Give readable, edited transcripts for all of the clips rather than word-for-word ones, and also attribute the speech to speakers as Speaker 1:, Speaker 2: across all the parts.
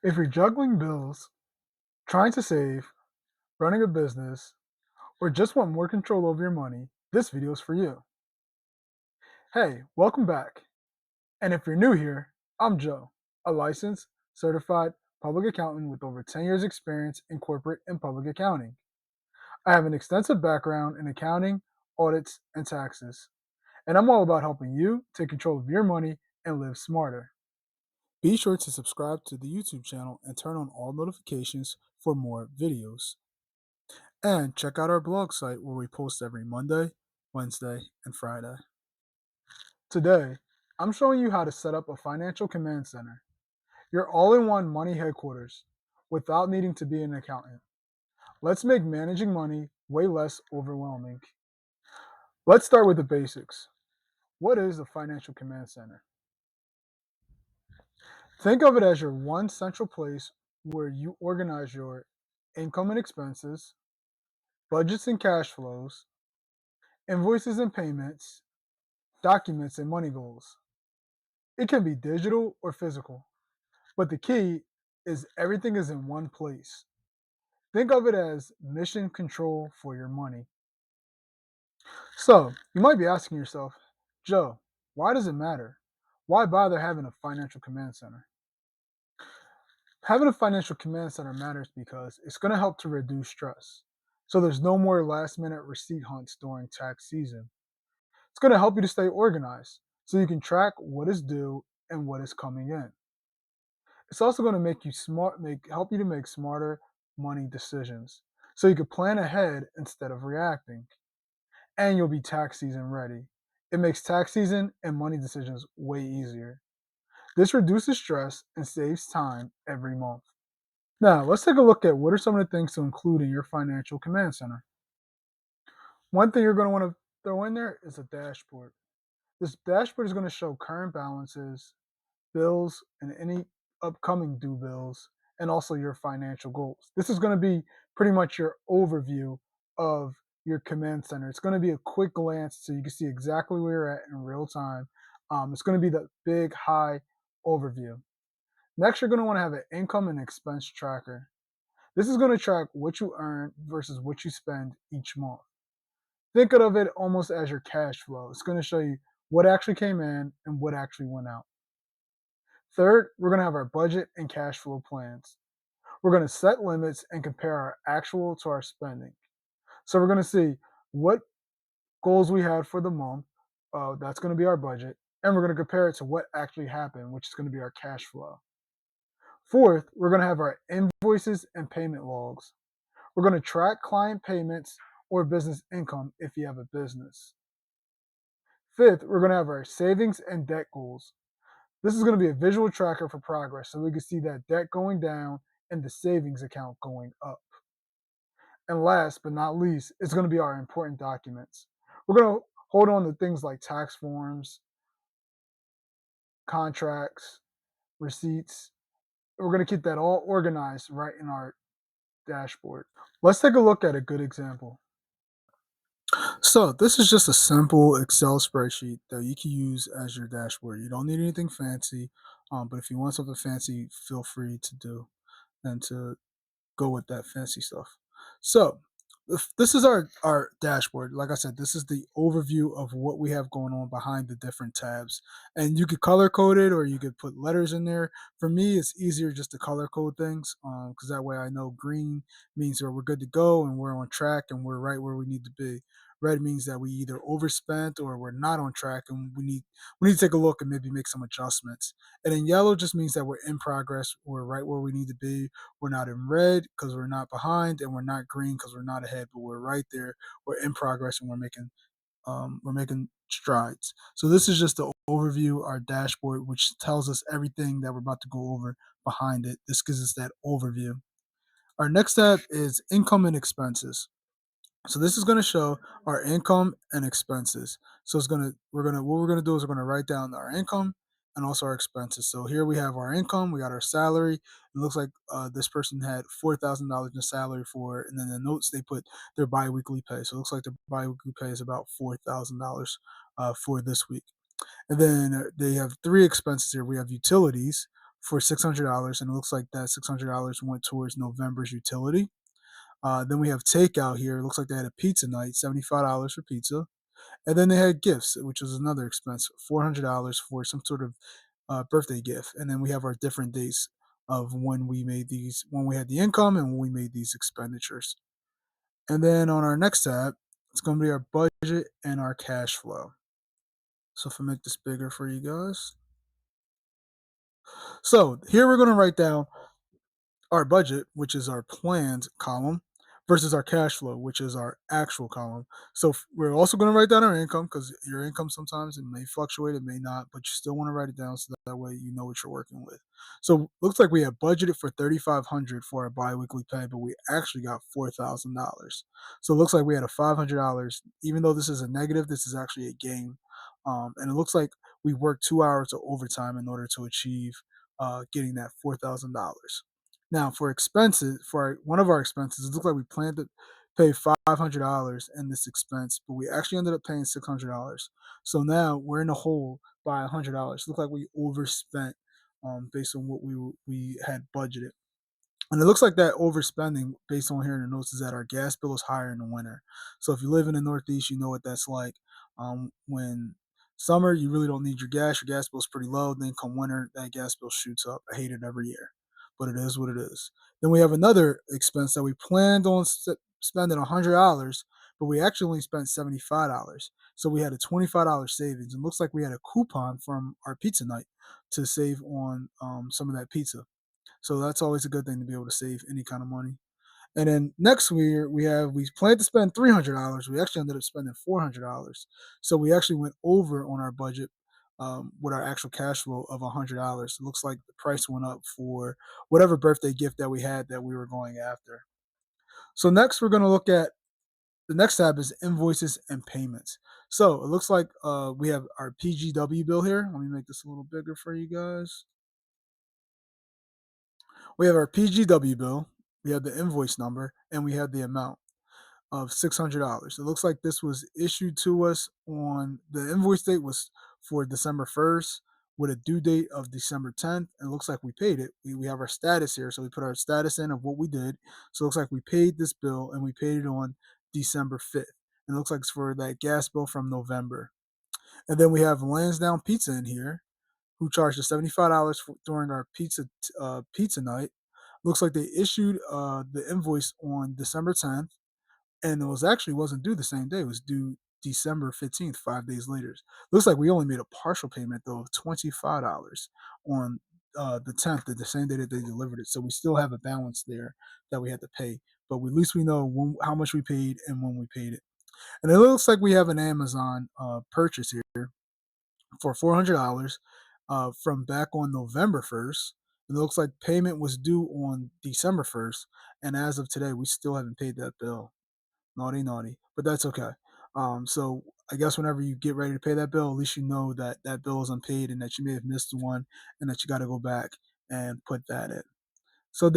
Speaker 1: If you're juggling bills, trying to save, running a business, or just want more control over your money, this video is for you. Hey, welcome back. And if you're new here, I'm Joe, a licensed, certified public accountant with over 10 years' experience in corporate and public accounting. I have an extensive background in accounting, audits, and taxes, and I'm all about helping you take control of your money and live smarter. Be sure to subscribe to the YouTube channel and turn on all notifications for more videos. And check out our blog site where we post every Monday, Wednesday, and Friday. Today, I'm showing you how to set up a financial command center, your all in one money headquarters, without needing to be an accountant. Let's make managing money way less overwhelming. Let's start with the basics. What is a financial command center? Think of it as your one central place where you organize your income and expenses, budgets and cash flows, invoices and payments, documents and money goals. It can be digital or physical, but the key is everything is in one place. Think of it as mission control for your money. So, you might be asking yourself, Joe, why does it matter? Why bother having a financial command center? Having a financial command center matters because it's going to help to reduce stress. So, there's no more last minute receipt hunts during tax season. It's going to help you to stay organized so you can track what is due and what is coming in. It's also going to make you help you to make smarter money decisions. So you can plan ahead instead of reacting. And you'll be tax season ready. It makes tax season and money decisions way easier. This reduces stress and saves time every month. Now, let's take a look at what are some of the things to include in your financial command center. One thing you're going to want to throw in there is a dashboard. This dashboard is going to show current balances, bills, and any upcoming due bills, and also your financial goals. This is going to be pretty much your overview of your command center. It's going to be a quick glance so you can see exactly where you're at in real time. It's going to be the big, high overview. Next, you're going to want to have an income and expense tracker. This is going to track what you earn versus what you spend each month. Think of it almost as your cash flow. It's going to show you what actually came in and what actually went out. Third, we're going to have our budget and cash flow plans. We're going to set limits and compare our actual to our spending. So we're going to see what goals we had for the month. That's going to be our budget. And we're going to compare it to what actually happened, which is going to be our cash flow. Fourth, we're going to have our invoices and payment logs. We're going to track client payments or business income if you have a business. Fifth, we're going to have our savings and debt goals. This is going to be a visual tracker for progress so we can see that debt going down and the savings account going up. And last but not least, it's going to be our important documents. We're going to hold on to things like tax forms, contracts, receipts. We're going to keep that all organized right in our dashboard. Let's take a look at a good example. So this is just a simple Excel spreadsheet that you can use as your dashboard. You don't need anything fancy, but if you want something fancy, feel free to do and to go with that fancy stuff. So this is our dashboard. Like I said, this is the overview of what we have going on behind the different tabs. And you could color code it or you could put letters in there. For me, it's easier just to color code things because that way I know green means that we're good to go and we're on track and we're right where we need to be. Red means that we either overspent or we're not on track and we need to take a look and maybe make some adjustments. And then yellow just means that we're in progress, we're right where we need to be. We're not in red because we're not behind, and we're not green because we're not ahead, but we're right there. We're in progress, and we're making strides. So this is just the overview, our dashboard, which tells us everything that we're about to go over behind it. This gives us that overview. Our next step is income and expenses. So this is going to show our income and expenses. So what we're gonna do is we're gonna write down our income and also our expenses. So here we have our income, we got our salary. It looks like this person had $4,000 in salary for it, and then the notes they put their biweekly pay. So it looks like their biweekly pay is about $4,000 for this week. And then they have three expenses here. We have utilities for $600, and it looks like that $600 went towards November's utility. Then we have takeout here. It looks like they had a pizza night, $75 for pizza. And then they had gifts, which was another expense, $400 for some sort of birthday gift. And then we have our different dates of when we made these, when we had the income and when we made these expenditures. And then on our next tab, it's going to be our budget and our cash flow. So if I make this bigger for you guys. So here we're going to write down our budget, which is our planned column, versus our cash flow, which is our actual column. So we're also going to write down our income, because your income sometimes it may fluctuate, it may not, but you still want to write it down so that way you know what you're working with. So looks like we have budgeted for $3,500 for our biweekly pay, but we actually got $4,000. So it looks like we had a $500. Even though this is a negative, this is actually a gain. And it looks like we worked 2 hours of overtime in order to achieve getting that $4,000. Now, for expenses, one of our expenses, it looked like we planned to pay $500 in this expense, but we actually ended up paying $600. So now we're in the hole by $100. It looked like we overspent based on what we had budgeted. And it looks like that overspending, based on hearing the notes, is that our gas bill is higher in the winter. So if you live in the Northeast, you know what that's like. When summer, you really don't need your gas. Your gas bill is pretty low. Then come winter, that gas bill shoots up. I hate it every year, but it is what it is. Then we have another expense that we planned on spending $100, but we actually only spent $75. So we had a $25 savings. And looks like we had a coupon from our pizza night to save on some of that pizza. So that's always a good thing to be able to save any kind of money. And then next year we planned to spend $300. We actually ended up spending $400. So we actually went over on our budget with our actual cash flow of $100. It looks like the price went up for whatever birthday gift that we had that we were going after. So next we're going to look at the next tab is invoices and payments. So it looks like we have our PGW bill here. Let me make this a little bigger for you guys. We have our PGW bill, we have the invoice number, and we have the amount of $600. It looks like this was issued to us on the invoice date was for December 1st with a due date of December 10th. And it looks like we paid it. We have our status here. So we put our status in of what we did. So it looks like we paid this bill and we paid it on December 5th. And it looks like it's for that gas bill from November. And then we have Lansdowne Pizza in here, who charged us $75 during our pizza night. Looks like they issued the invoice on December 10th, and it wasn't due the same day. It was due December 15th, 5 days later. Looks like we only made a partial payment though of $25 on the 10th, the same day that they delivered it. So we still have a balance there that we had to pay, but at least we know how much we paid and when we paid it. And it looks like we have an Amazon purchase here for $400 from back on November 1st. And it looks like payment was due on December 1st. And as of today, we still haven't paid that bill. Naughty, naughty. But that's okay. So I guess whenever you get ready to pay that bill, at least you know that that bill is unpaid and that you may have missed one and that you got to go back and put that in. So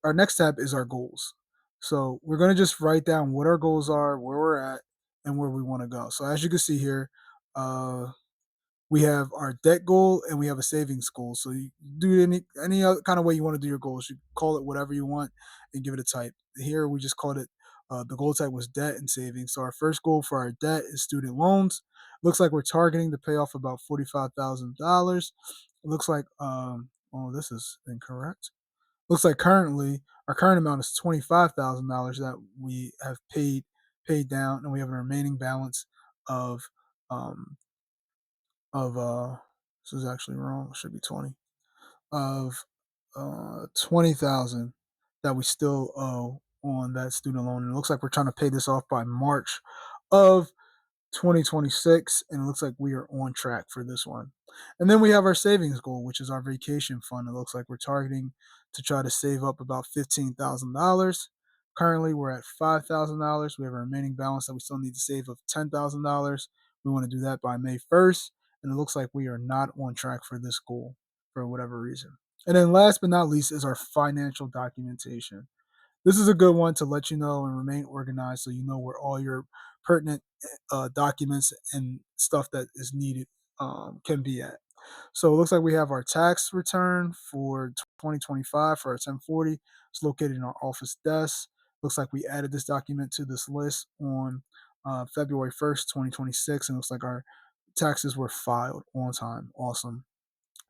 Speaker 1: our next tab is our goals. So we're going to just write down what our goals are, where we're at, and where we want to go. So as you can see here, we have our debt goal and we have a savings goal. So you do any other kind of way you want to do your goals. You call it whatever you want and give it a type. Here we just called it the goal type was debt and savings. So our first goal for our debt is student loans. Looks like we're targeting to pay off about $45,000. Looks like oh, this is incorrect. Looks like currently our current amount is $25,000 that we have paid down, and we have a remaining balance of um, this is actually wrong. It should be 20 of 20,000 that we still owe on that student loan. And it looks like we're trying to pay this off by March of 2026, and it looks like we are on track for this one. And then we have our savings goal, which is our vacation fund. It looks like we're targeting to try to save up about $15,000. Currently, we're at $5,000. We have a remaining balance that we still need to save of $10,000. We want to do that by May 1st, and it looks like we are not on track for this goal for whatever reason. And then last but not least is our financial documentation. This is a good one to let you know and remain organized so you know where all your pertinent documents and stuff that is needed can be at. So it looks like we have our tax return for 2025 for our 1040. It's located in our office desk. Looks like we added this document to this list on February 1st, 2026, and looks like our taxes were filed on time. Awesome.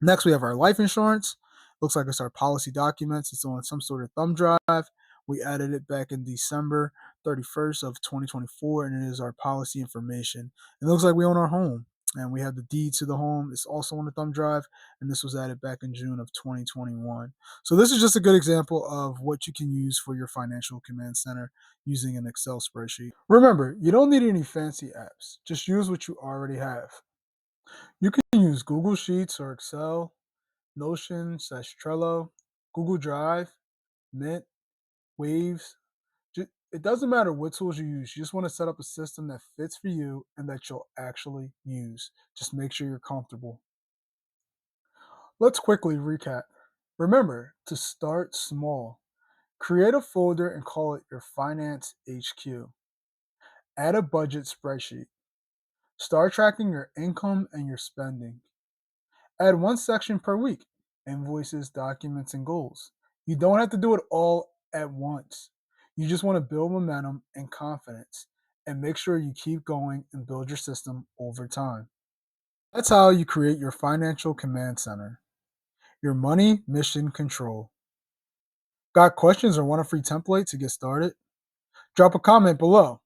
Speaker 1: Next, we have our life insurance. Looks like it's our policy documents. It's on some sort of thumb drive. We added it back in December 31st of 2024, and it is our policy information. It looks like we own our home, and we have the deed to the home. It's also on the thumb drive, and this was added back in June of 2021. So this is just a good example of what you can use for your financial command center using an Excel spreadsheet. Remember, you don't need any fancy apps. Just use what you already have. You can use Google Sheets or Excel, Notion/Trello, Google Drive, Mint, Waves. It doesn't matter what tools you use. You just want to set up a system that fits for you and that you'll actually use. Just make sure you're comfortable. Let's quickly recap. Remember to start small. Create a folder and call it your Finance HQ. Add a budget spreadsheet. Start tracking your income and your spending. Add one section per week: invoices, documents, and goals. You don't have to do it all at once. You just want to build momentum and confidence and make sure you keep going and build your system over time. That's how you create your financial command center, your money mission control. Got questions or want a free template to get started? Drop a comment below.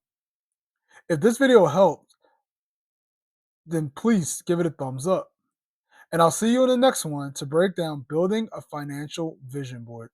Speaker 1: If this video helped, then please give it a thumbs up. And I'll see you in the next one to break down building a financial vision board.